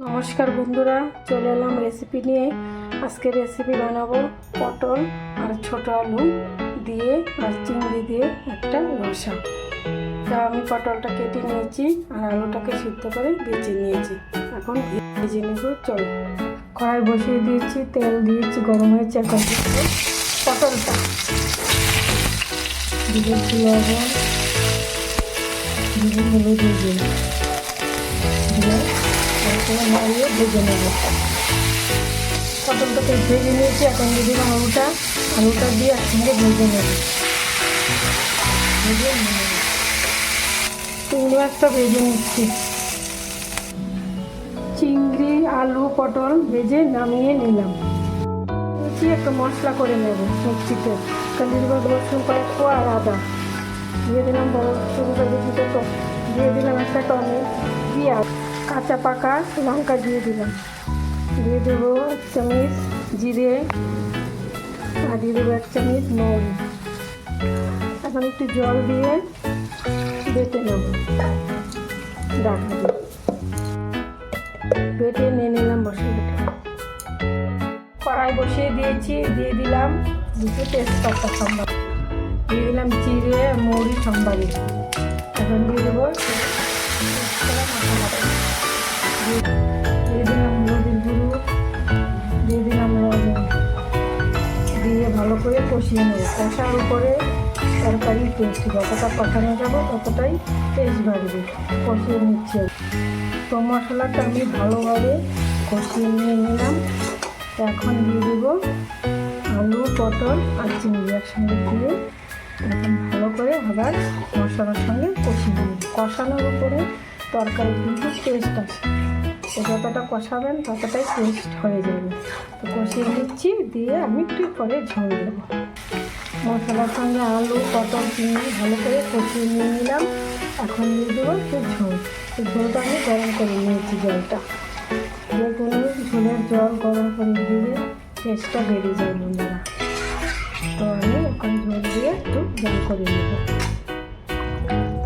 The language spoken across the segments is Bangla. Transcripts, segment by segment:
নমস্কার বন্ধুরা, চলে এলাম রেসিপি নিয়ে। আজকে রেসিপি বানাবো পটল আর ছোট আলু দিয়ে আর চিংড়ি দিয়ে একটা রসা। তা আমি পটলটা কেটে নিয়েছি আর আলুটাকে সিদ্ধ করে বেছে নিয়েছি। এখন ভেজে নেব। চলো, কড়াই বসিয়ে দিয়েছি, তেল দিয়েছি, গরম হয়েছে। এখন পটলটা দিয়েছি, লবণ দিয়ে হলুদ দিয়ে নাড়িয়ে ভেজে নেব। পটলটাকে ভেজে নিয়েছি, এখন দিয়ে দিলাম আলুটা দিয়ে একসঙ্গে ভেজে নেব। চিংড়ি মাছটা ভেজে নিচ্ছি। চিংড়ি, আলু, পটল ভেজে নামিয়ে নিলাম। একটু মশলা করে নেব মিক্সিতে। দিয়ে দেবো রসুন কয়েকটা আর আদা দিয়ে দিলাম, বড় দুটো দিয়ে দিলাম, একটা টমেটো, পেঁয়াজ, কাঁচা পাকা লঙ্কা দিয়ে দিলাম, দিয়ে দেবো 1 চামচ জিরে আর দিয়ে দেবো 1 চামচ মৌরি। এখন একটু জল দিয়ে বেটে নেব। বেটে নিয়ে নিলাম মশলাটা। কড়াই বসিয়ে দিয়েছি, দিয়ে দিলাম 2 তেজপাতা সম্বার, দিয়ে দিলাম জিরে মৌরি সম্বারি। এখন দিয়ে দেবো দিয়ে দিলাম হলুদের গুঁড়ো, দিয়ে দিলাম লবণ, দিয়ে ভালো করে কষিয়ে নেব। কষার উপরে তরকারির টেস্ট, যতটা কষানো যাবো ততটাই টেস্ট বাড়বে। কষিয়ে নিচ্ছি। তো মশলাটা আমি ভালোভাবে কষিয়ে নিয়ে নিলাম। এখন দিয়ে দেবো আলু, পটল আর চিংড়ি একসঙ্গে দিয়ে এখন ভালো করে আবার মশলার সঙ্গে কষিয়ে নেব। কষানোর উপরে তরকারি কিন্তু টেস্ট আছে, তো যতটা কষাবেন ততটাই টেস্ট হয়ে যাবে। তো কষিয়ে নিচ্ছি, দিয়ে আমি একটু পরে ঝোল দেবো। মশলার সঙ্গে আলু, পটল, চিংড়ি ভালো করে কষিয়ে নিয়ে নিলাম। এখন দিয়ে দেবো একটু ঝোল। ঝোলটা আমি গরম করে নিয়েছি। জলটা যে কোনো ঝোলের জল গরম করে দিয়ে টেস্টটা বেড়ে যায় বন্ধুরা। তো আমি এখন ঝোল দিয়ে একটু জল করে নেব।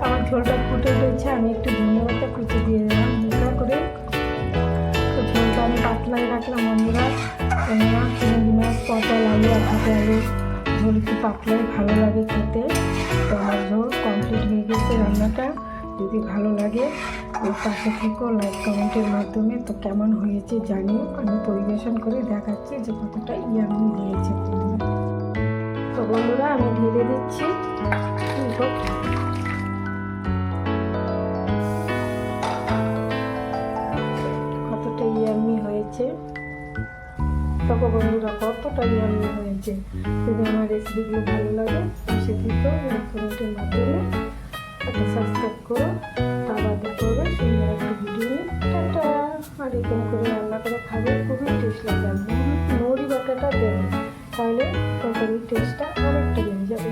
আমার ঝোলটা ফুটে রয়েছে, আমি একটু ধনে পাতা কুচি দিয়ে দিলাম হালকা করে। তো ঝোলটা আমি পাতলাই রাখলাম বন্ধুরা। তোমরা চিংড়ি মাছ, পটল, আলু আর ছোটো আলু ঝোল একটু পাতলাই ভালো লাগে খেতে। তো আমার ঝোল কমপ্লিট হয়ে গেছে রান্নাটা। যদি ভালো লাগে পাশে থেকো লাইক কমেন্টের মাধ্যমে। তো কেমন হয়েছে জানিও, আমি পরিবেশন করে দেখাচ্ছি যে কতটা ইয়ামি হয়েছে বন্ধুরা। তো বন্ধুরা আমি ঢেলে দিচ্ছি। কতটা ইয়ামি হয়েছে দেখো বন্ধুরা, কতটা ইয়ামি হয়েছে। যদি আমার রেসিপিগুলো ভালো লাগে পাশে থেকো লাইক কমেন্টের মাধ্যমে একটা সাবস্ক্রাইব করো। আবার দেখা হবে সুন্দর একটা ভিডিও নিয়ে। টাটা। আর এরকম করে রান্না করে খাবে, খুবই টেস্ট লাগে। আর মৌরি বাটাটা দেবে, তাহলে তরকারির টেস্টটা অনেকটা বেড়ে যাবে।